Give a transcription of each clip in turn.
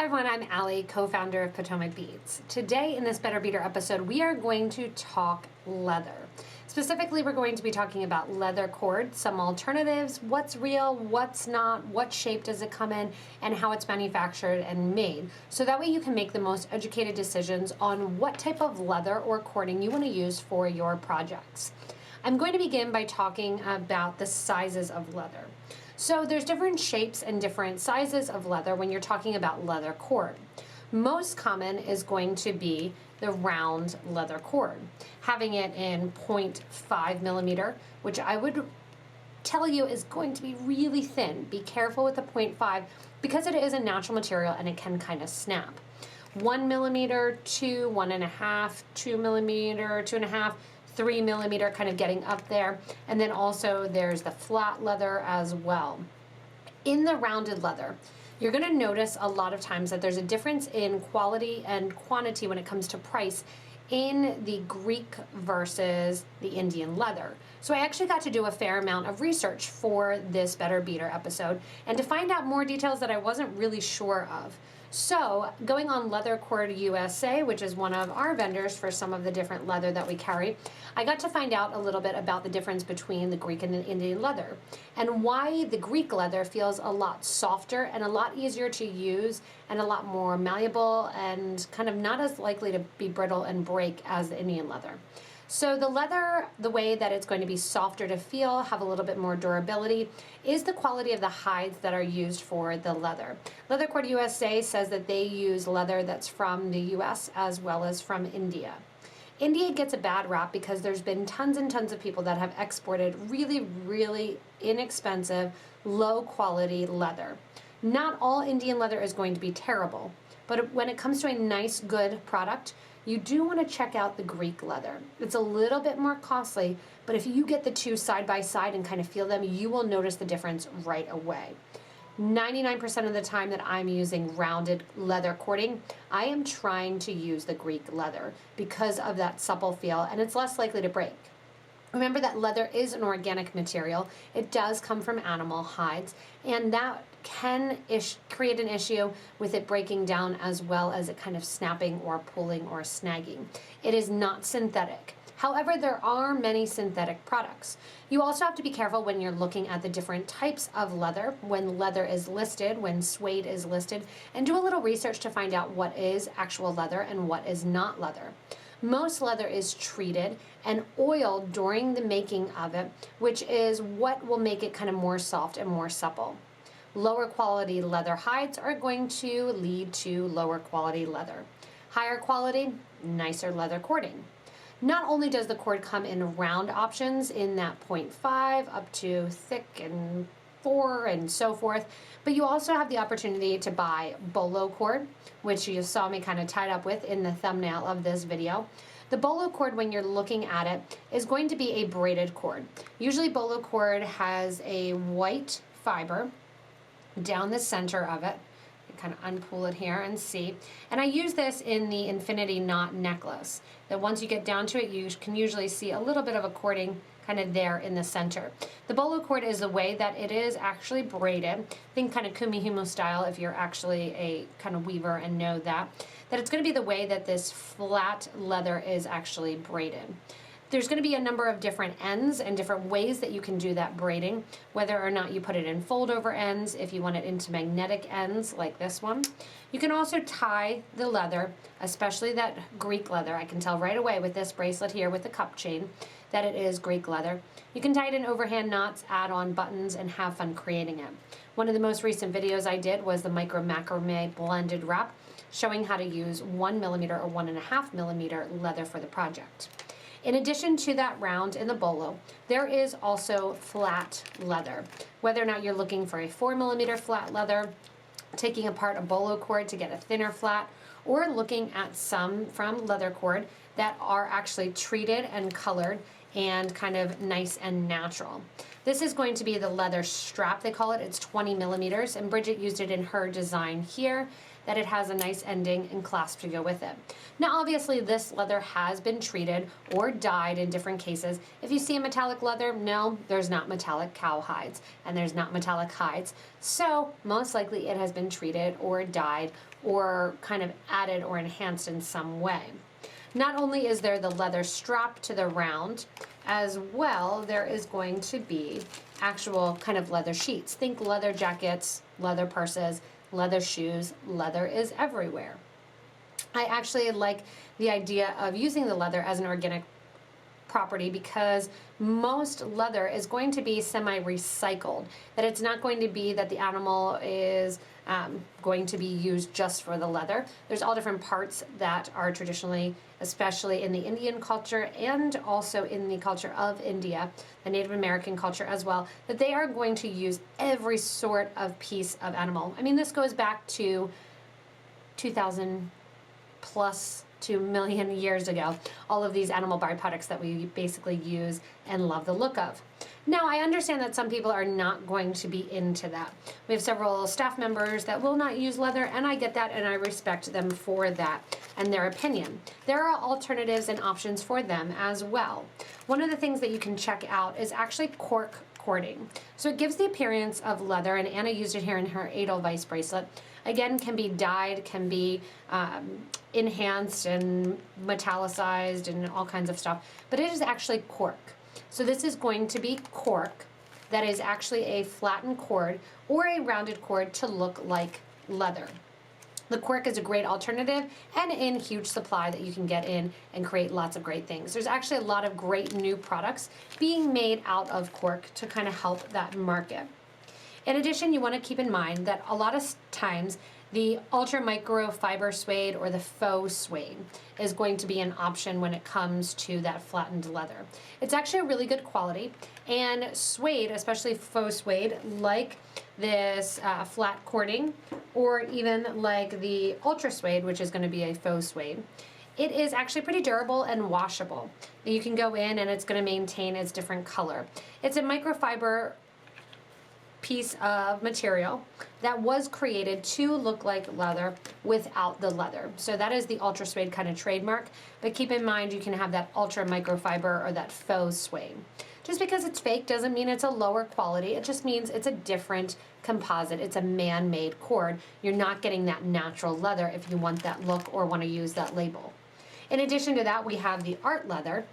Hi everyone, I'm Allie, co-founder of Potomac Beads. Today in this Better Beader episode, we are going to talk leather. Specifically, we're going to be talking about leather cord, some alternatives, what's real, what's not, what shape does it come in, and how it's manufactured and made. So that way you can make the most educated decisions on what type of leather or cording you want to use for your projects. I'm going to begin by talking about the sizes of leather. So there's different shapes and different sizes of leather when you're talking about leather cord. Most common is going to be the round leather cord, having it in 0.5 millimeter, which I would tell you is going to be really thin. Be careful with the 0.5 because it is a natural material and it can kind of snap. 1 millimeter, 2, 1.5, 2 millimeter, 2.5, 3 millimeter, kind of getting up there. And then also there's the flat leather as well. In the rounded leather, you're going to notice a lot of times that there's a difference in quality and quantity when it comes to price in the Greek versus the Indian leather. So I actually got to do a fair amount of research for this Better Beader episode and to find out more details that I wasn't really sure of. So going on Leather Cord USA, which is one of our vendors for some of the different leather that we carry, I got to find out a little bit about the difference between the Greek and the Indian leather and why the Greek leather feels a lot softer and a lot easier to use and a lot more malleable and kind of not as likely to be brittle and break as the Indian leather. So the leather, the way that it's going to be softer to feel, have a little bit more durability, is the quality of the hides that are used for the leather. Leather Cord USA says that they use leather that's from the US as well as from India. India gets a bad rap because there's been tons and tons of people that have exported really inexpensive, low quality leather. Not all Indian leather is going to be terrible, but when it comes to a nice, good product, you do want to check out the Greek leather. It's a little bit more costly, but if you get the two side by side and kind of feel them, you will notice the difference right away. 99% of the time that I'm using rounded leather cording, I am trying to use the Greek leather because of that supple feel, and it's less likely to break. Remember that leather is an organic material. It does come from animal hides, and that can create an issue with it breaking down as well as it kind of snapping or pulling or snagging. It is not synthetic. However, there are many synthetic products. You also have to be careful when you're looking at the different types of leather, when leather is listed, when suede is listed, and do a little research to find out what is actual leather and what is not leather. Most leather is treated and oiled during the making of it, which is what will make it kind of more soft and more supple. Lower quality leather hides are going to lead to lower quality leather. Higher quality, nicer leather cording. Not only does the cord come in round options in that 0.5 up to thick and 4 and so forth, but you also have the opportunity to buy bolo cord, which you saw me kind of tied up with in the thumbnail of this video. The bolo cord, when you're looking at it, is going to be a braided cord. Usually bolo cord has a white fiber down the center of it. You kind of unpull it here and see. And I use this in the infinity knot necklace. That once you get down to it, you can usually see a little bit of a cording kind of there in the center. The bolo cord is the way that it is actually braided. Think kind of kumihimu style if you're actually a kind of weaver and know that it's going to be the way that this flat leather is actually braided. There's going to be a number of different ends and different ways that you can do that braiding, whether or not you put it in fold over ends, if you want it into magnetic ends like this one. You can also tie the leather, especially that Greek leather. I can tell right away with this bracelet here with the cup chain that it is Greek leather. You can tie it in overhand knots, add on buttons, and have fun creating it. One of the most recent videos I did was the micro macrame blended wrap, showing how to use 1 millimeter or 1.5 millimeter leather for the project. In addition to that round in the bolo, there is also flat leather. Whether or not you're looking for a 4 millimeter flat leather, taking apart a bolo cord to get a thinner flat, or looking at some from leather cord that are actually treated and colored and kind of nice and natural. This is going to be the leather strap, they call it. It's 20 millimeters, and Bridget used it in her design here. that it has a nice ending and clasp to go with it. Now obviously this leather has been treated or dyed in different cases. If you see a metallic leather, no, there's not metallic cow hides and there's not metallic hides. So most likely it has been treated or dyed or kind of added or enhanced in some way. Not only is there the leather strap to the round, as well there is going to be actual kind of leather sheets. Think leather jackets, leather purses, leather shoes. Leather is everywhere. I actually like the idea of using the leather as an organic property because most leather is going to be semi-recycled. That it's not going to be that the animal is going to be used just for the leather. There's all different parts that are traditionally, especially in the Indian culture and also in the culture of India, the Native American culture as well, that they are going to use every sort of piece of animal. I mean, this goes back to 2000 plus 2 million years ago, all of these animal byproducts that we basically use and love the look of. Now, I understand that some people are not going to be into that. We have several staff members that will not use leather, and I get that, and I respect them for that and their opinion. There are alternatives and options for them as well. One of the things that you can check out is actually cork cording. So it gives the appearance of leather, and Anna used it here in her Edelweiss bracelet. Again, can be dyed, can be enhanced and metallicized and all kinds of stuff, but it is actually cork. So this is going to be cork that is actually a flattened cord or a rounded cord to look like leather. The cork is a great alternative and in huge supply that you can get in and create lots of great things. There's actually a lot of great new products being made out of cork to kind of help that market. In addition, you want to keep in mind that a lot of times the ultra microfiber suede or the faux suede is going to be an option when it comes to that flattened leather. It's actually a really good quality, and suede, especially faux suede, like this flat cording, or even like the ultra suede, which is going to be a faux suede, it is actually pretty durable and washable. You can go in and it's going to maintain its different color. It's a microfiber piece of material that was created to look like leather without the leather. So that is the ultra suede kind of trademark, but keep in mind you can have that ultra microfiber or that faux suede. Just because it's fake doesn't mean it's a lower quality, it just means it's a different composite. It's a man-made cord. You're not getting that natural leather if you want that look or want to use that label. In addition to that, we have the art leather,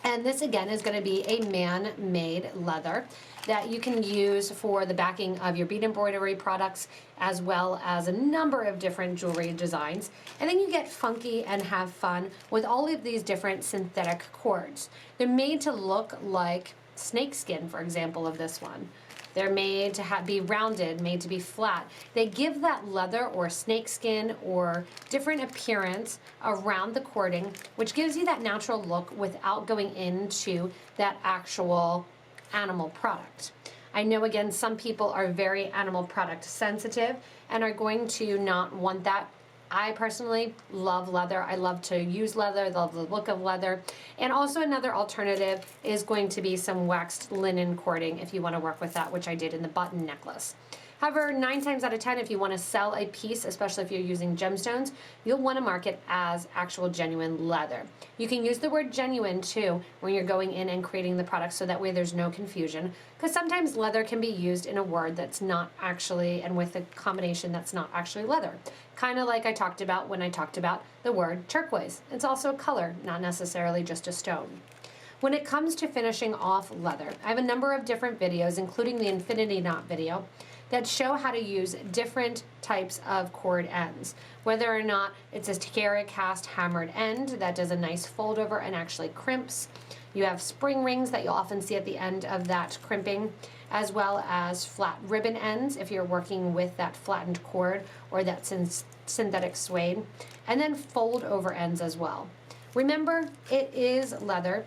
and this again is going to be a man-made leather that you can use for the backing of your bead embroidery products as well as a number of different jewelry designs. And then you get funky and have fun with all of these different synthetic cords. They're made to look like snake skin, for example, of this one. They're made to be rounded, made to be flat. They give that leather or snake skin or different appearance around the cording, which gives you that natural look without going into that actual animal product. I know, again, some people are very animal product sensitive and are going to not want that. I personally love leather. I love to use leather, love the look of leather. And also another alternative is going to be some waxed linen cording if you want to work with that, which I did in the button necklace. However, 9 times out of 10, if you want to sell a piece, especially if you're using gemstones, you'll want to mark it as actual genuine leather. You can use the word genuine too when you're going in and creating the product, so that way there's no confusion, because sometimes leather can be used in a word that's not actually, and with a combination that's not actually leather. Kind of like I talked about when I talked about the word turquoise. It's also a color, not necessarily just a stone. When it comes to finishing off leather, I have a number of different videos, including the infinity knot video, that show how to use different types of cord ends. Whether or not it's a Takara cast hammered end that does a nice fold over and actually crimps. You have spring rings that you'll often see at the end of that crimping, as well as flat ribbon ends if you're working with that flattened cord or that synthetic suede, and then fold over ends as well. Remember, it is leather,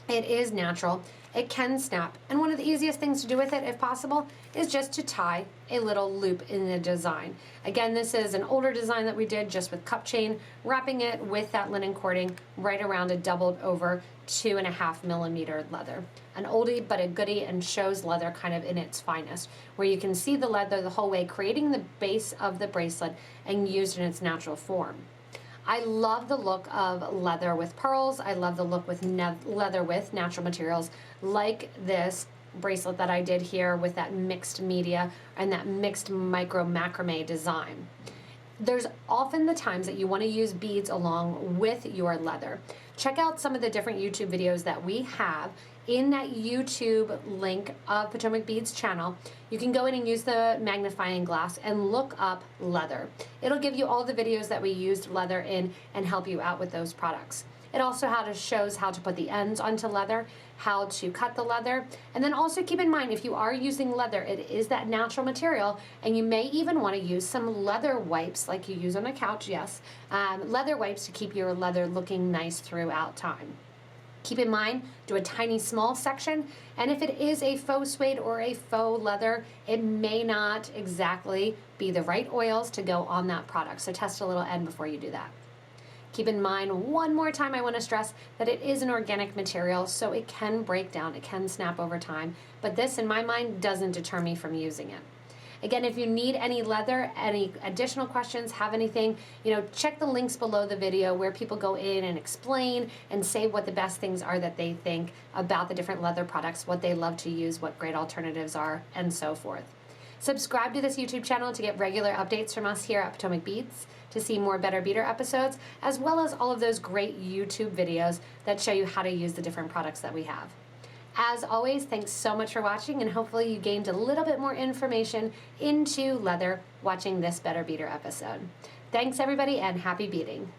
it is natural, it can snap, and one of the easiest things to do with it, if possible, is just to tie a little loop in the design. Again, this is an older design that we did just with cup chain, wrapping it with that linen cording right around a doubled over 2.5 millimeter leather. An oldie but a goodie, and shows leather kind of in its finest, where you can see the leather the whole way, creating the base of the bracelet and used in its natural form. I love the look of leather with pearls. I love the look with leather with natural materials, like this bracelet that I did here with that mixed media and that mixed micro macrame design. There's often the times that you want to use beads along with your leather. Check out some of the different YouTube videos that we have in that YouTube link of Potomac Beads channel. You can go in and use the magnifying glass and look up leather. It'll give you all the videos that we used leather in and help you out with those products. It also shows how to put the ends onto leather, how to cut the leather, and then also keep in mind, if you are using leather, it is that natural material, and you may even want to use some leather wipes like you use on a couch, yes, leather wipes to keep your leather looking nice throughout time. Keep in mind, do a tiny small section, and if it is a faux suede or a faux leather, it may not exactly be the right oils to go on that product, so test a little end before you do that. Keep in mind, one more time, I want to stress that it is an organic material, so it can break down, it can snap over time, but this, in my mind, doesn't deter me from using it. Again, if you need any leather, any additional questions, have anything, check the links below the video where people go in and explain and say what the best things are that they think about the different leather products, what they love to use, what great alternatives are, and so forth. Subscribe to this YouTube channel to get regular updates from us here at Potomac Beads, to see more Better Beader episodes, as well as all of those great YouTube videos that show you how to use the different products that we have. As always, thanks so much for watching, and hopefully you gained a little bit more information into leather watching this Better Beader episode. Thanks everybody, and happy beading.